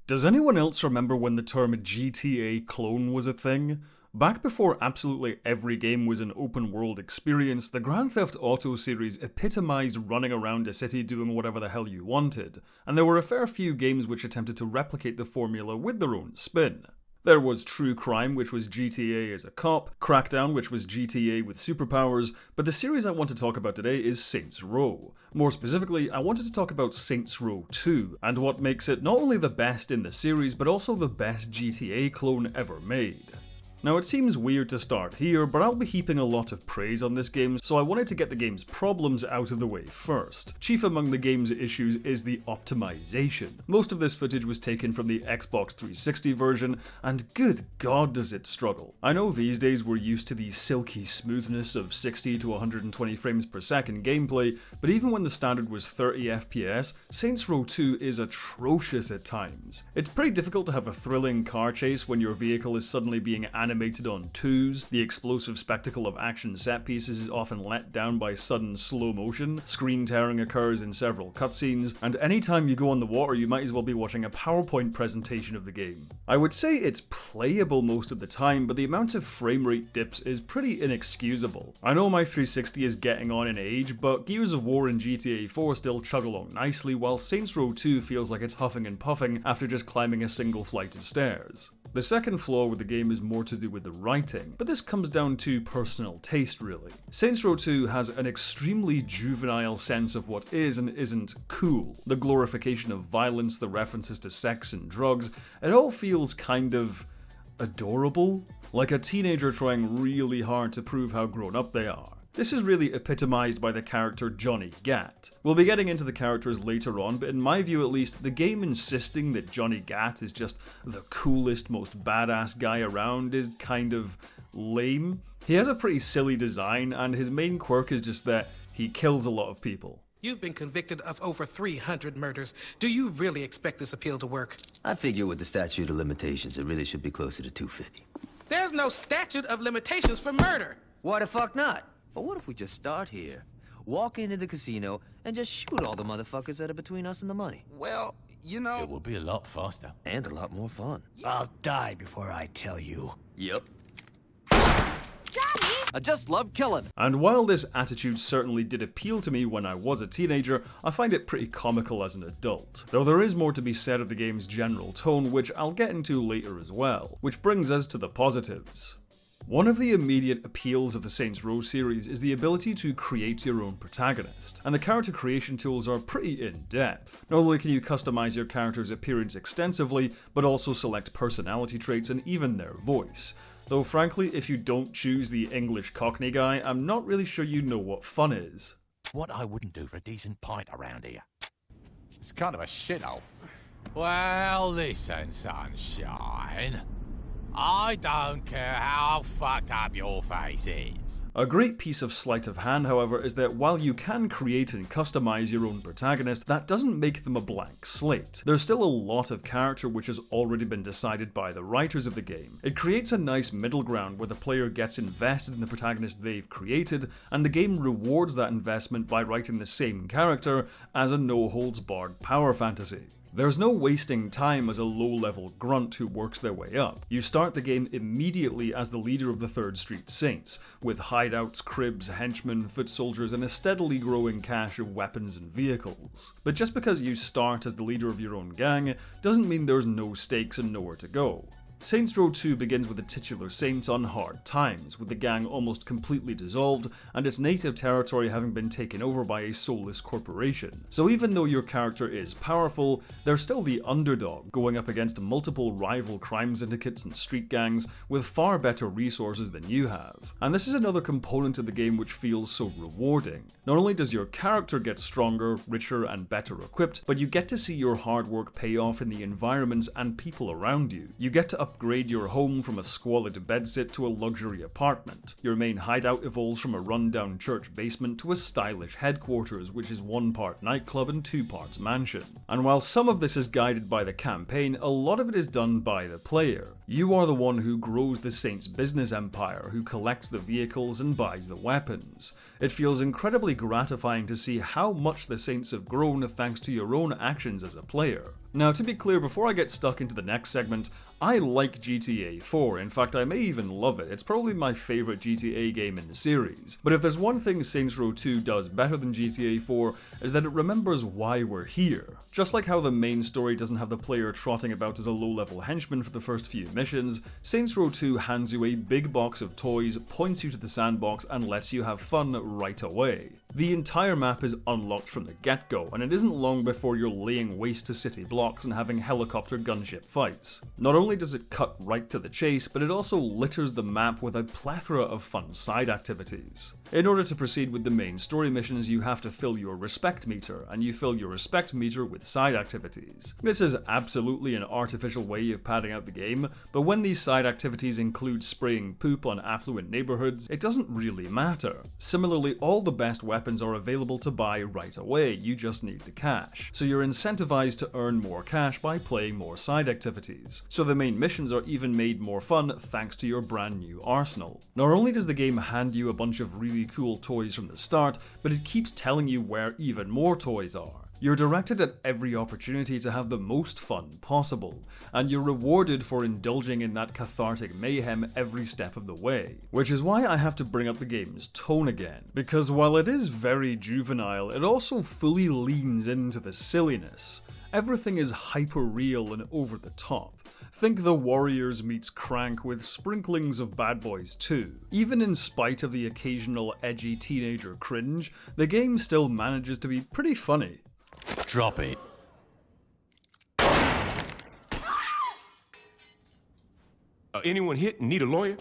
Does anyone else remember when the term GTA clone was a thing? Back before absolutely every game was an open world experience, the Grand Theft Auto series epitomized running around a city doing whatever the hell you wanted, and there were a fair few games which attempted to replicate the formula with their own spin. There was True Crime, which was GTA as a cop, Crackdown, which was GTA with superpowers, but the series I want to talk about today is Saints Row. More specifically, I wanted to talk about Saints Row 2, and what makes it not only the best in the series, but also the best GTA clone ever made. Now it seems weird to start here, but I'll be heaping a lot of praise on this game, so I wanted to get the game's problems out of the way first. Chief among the game's issues is the optimization. Most of this footage was taken from the Xbox 360 version, and good god does it struggle. I know these days we're used to the silky smoothness of 60 to 120 frames per second gameplay, but even when the standard was 30 FPS, Saints Row 2 is atrocious at times. It's pretty difficult to have a thrilling car chase when your vehicle is suddenly being animated on twos, the explosive spectacle of action set pieces is often let down by sudden slow motion, screen tearing occurs in several cutscenes, and anytime you go on the water you might as well be watching a PowerPoint presentation of the game. I would say it's playable most of the time, but the amount of frame rate dips is pretty inexcusable. I know my 360 is getting on in age, but Gears of War and GTA 4 still chug along nicely, while Saints Row 2 feels like it's huffing and puffing after just climbing a single flight of stairs. The second flaw with the game is more to do with the writing, but this comes down to personal taste really. Saints Row 2 has an extremely juvenile sense of what is and isn't cool. The glorification of violence, the references to sex and drugs, it all feels kind of adorable, like a teenager trying really hard to prove how grown up they are. This is really epitomized by the character Johnny Gat. We'll be getting into the characters later on, but in my view at least, the game insisting that Johnny Gat is just the coolest, most badass guy around is kind of lame. He has a pretty silly design, and his main quirk is just that he kills a lot of people. You've been convicted of over 300 murders. Do you really expect this appeal to work? I figure with the statute of limitations, it really should be closer to 250. There's no statute of limitations for murder. Why the fuck not? But what if we just start here, walk into the casino, and just shoot all the motherfuckers that are between us and the money? Well, you know... It will be a lot faster. And a lot more fun. I'll die before I tell you. Yep. Johnny! I just love killing. And while this attitude certainly did appeal to me when I was a teenager, I find it pretty comical as an adult. Though there is more to be said of the game's general tone, which I'll get into later as well. Which brings us to the positives. One of the immediate appeals of the Saints Row series is the ability to create your own protagonist, and the character creation tools are pretty in-depth. Not only can you customize your character's appearance extensively, but also select personality traits and even their voice. Though frankly, if you don't choose the English Cockney guy, I'm not really sure you know what fun is. What I wouldn't do for a decent pint around here. It's kind of a shithole. Well, listen, sunshine. I don't care how fucked up your face is. A great piece of sleight of hand, however, is that while you can create and customize your own protagonist, that doesn't make them a blank slate. There's still a lot of character which has already been decided by the writers of the game. It creates a nice middle ground where the player gets invested in the protagonist they've created, and the game rewards that investment by writing the same character as a no-holds-barred power fantasy. There's no wasting time as a low-level grunt who works their way up. You start the game immediately as the leader of the 3rd Street Saints, with hideouts, cribs, henchmen, foot soldiers, and a steadily growing cache of weapons and vehicles. But just because you start as the leader of your own gang, doesn't mean there's no stakes and nowhere to go. Saints Row 2 begins with the titular Saints on hard times, with the gang almost completely dissolved and its native territory having been taken over by a soulless corporation. So even though your character is powerful, they're still the underdog, going up against multiple rival crime syndicates and street gangs with far better resources than you have. And this is another component of the game which feels so rewarding. Not only does your character get stronger, richer, and better equipped, but you get to see your hard work pay off in the environments and people around you. You get to upgrade your home from a squalid bedsit to a luxury apartment. Your main hideout evolves from a rundown church basement to a stylish headquarters, which is 1 part nightclub and 2 parts mansion. And while some of this is guided by the campaign, a lot of it is done by the player. You are the one who grows the Saints' business empire, who collects the vehicles and buys the weapons. It feels incredibly gratifying to see how much the Saints have grown thanks to your own actions as a player. Now, to be clear, before I get stuck into the next segment, I like GTA 4, in fact I may even love it. It's probably my favourite GTA game in the series. But if there's one thing Saints Row 2 does better than GTA 4, is that it remembers why we're here. Just like how the main story doesn't have the player trotting about as a low-level henchman for the first few missions, Saints Row 2 hands you a big box of toys, points you to the sandbox, and lets you have fun right away. The entire map is unlocked from the get-go, and it isn't long before you're laying waste to city blocks and having helicopter gunship fights. Not only does it cut right to the chase, but it also litters the map with a plethora of fun side activities. In order to proceed with the main story missions, you have to fill your respect meter, and you fill your respect meter with side activities. This is absolutely an artificial way of padding out the game, but when these side activities include spraying poop on affluent neighborhoods, it doesn't really matter. Similarly, all the best weapons are available to buy right away, you just need the cash. So you're incentivized to earn more cash by playing more side activities. So the main missions are even made more fun thanks to your brand new arsenal. Not only does the game hand you a bunch of really cool toys from the start, but it keeps telling you where even more toys are. You're directed at every opportunity to have the most fun possible, and you're rewarded for indulging in that cathartic mayhem every step of the way. Which is why I have to bring up the game's tone again, because while it is very juvenile, it also fully leans into the silliness. Everything is hyper-real and over the top. Think The Warriors meets Crank with sprinklings of Bad Boys 2. Even in spite of the occasional edgy teenager cringe, the game still manages to be pretty funny. Drop it. Anyone hit and need a lawyer?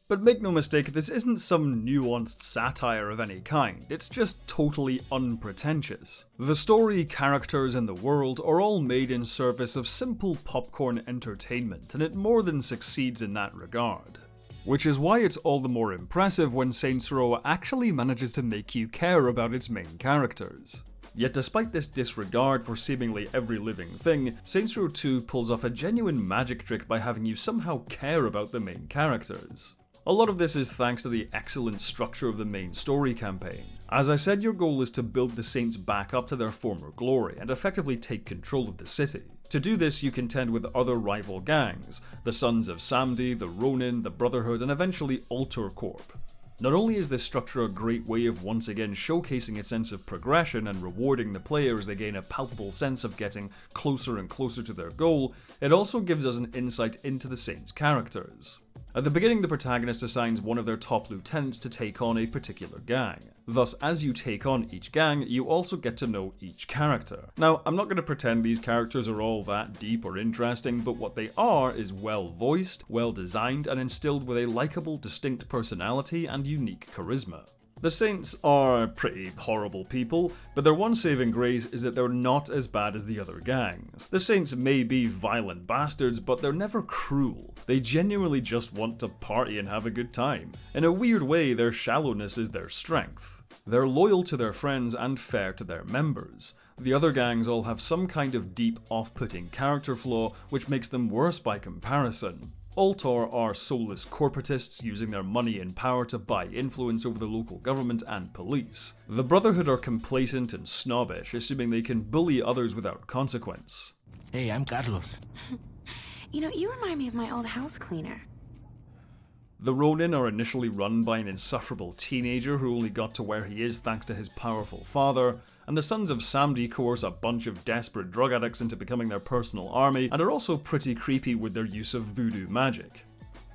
But make no mistake, this isn't some nuanced satire of any kind, it's just totally unpretentious. The story, characters, and the world are all made in service of simple popcorn entertainment, and it more than succeeds in that regard. Which is why it's all the more impressive when Saints Row actually manages to make you care about its main characters. Yet despite this disregard for seemingly every living thing, Saints Row 2 pulls off a genuine magic trick by having you somehow care about the main characters. A lot of this is thanks to the excellent structure of the main story campaign. As I said, your goal is to build the Saints back up to their former glory and effectively take control of the city. To do this, you contend with other rival gangs, the Sons of Samdi, the Ronin, the Brotherhood, and eventually Alter Corp. Not only is this structure a great way of once again showcasing a sense of progression and rewarding the player as they gain a palpable sense of getting closer and closer to their goal, it also gives us an insight into the Saints' characters. At the beginning, the protagonist assigns one of their top lieutenants to take on a particular gang. Thus, as you take on each gang, you also get to know each character. Now, I'm not going to pretend these characters are all that deep or interesting, but what they are is well voiced, well designed, and instilled with a likable, distinct personality and unique charisma. The Saints are pretty horrible people, but their one saving grace is that they're not as bad as the other gangs. The Saints may be violent bastards, but they're never cruel. They genuinely just want to party and have a good time. In a weird way, their shallowness is their strength. They're loyal to their friends and fair to their members. The other gangs all have some kind of deep, off-putting character flaw, which makes them worse by comparison. Altor are soulless corporatists using their money and power to buy influence over the local government and police. The Brotherhood are complacent and snobbish, assuming they can bully others without consequence. Hey, I'm Carlos. You know, you remind me of my old house cleaner. The Ronin are initially run by an insufferable teenager who only got to where he is thanks to his powerful father, and the Sons of Samdi coerce a bunch of desperate drug addicts into becoming their personal army, and are also pretty creepy with their use of voodoo magic.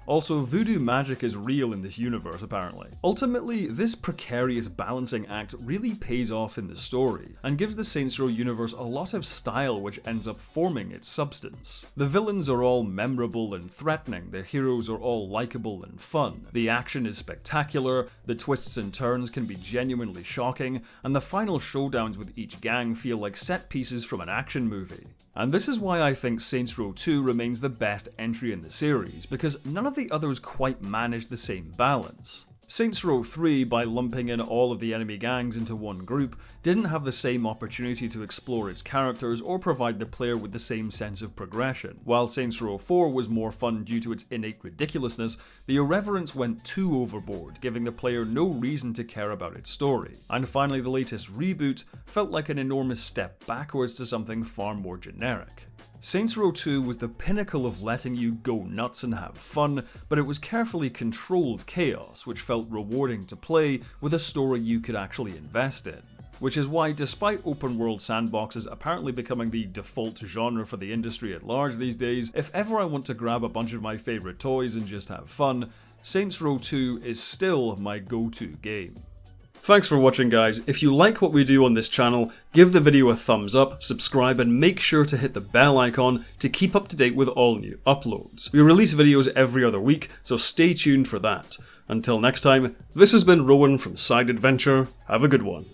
Also, voodoo magic is real in this universe, apparently. Ultimately, this precarious balancing act really pays off in the story, and gives the Saints Row universe a lot of style which ends up forming its substance. The villains are all memorable and threatening, the heroes are all likable and fun, the action is spectacular, the twists and turns can be genuinely shocking, and the final showdowns with each gang feel like set pieces from an action movie. And this is why I think Saints Row 2 remains the best entry in the series, because none of the others quite manage the same balance. Saints Row 3, by lumping in all of the enemy gangs into one group, didn't have the same opportunity to explore its characters or provide the player with the same sense of progression. While Saints Row 4 was more fun due to its innate ridiculousness, the irreverence went too overboard, giving the player no reason to care about its story. And finally, the latest reboot felt like an enormous step backwards to something far more generic. Saints Row 2 was the pinnacle of letting you go nuts and have fun, but it was carefully controlled chaos, which felt rewarding to play with a story you could actually invest in. Which is why, despite open world sandboxes apparently becoming the default genre for the industry at large these days, if ever I want to grab a bunch of my favourite toys and just have fun, Saints Row 2 is still my go-to game. Thanks for watching, guys. If you like what we do on this channel, give the video a thumbs up, subscribe, and make sure to hit the bell icon to keep up to date with all new uploads. We release videos every other week, so stay tuned for that. Until next time, this has been Rowan from Side Adventure. Have a good one.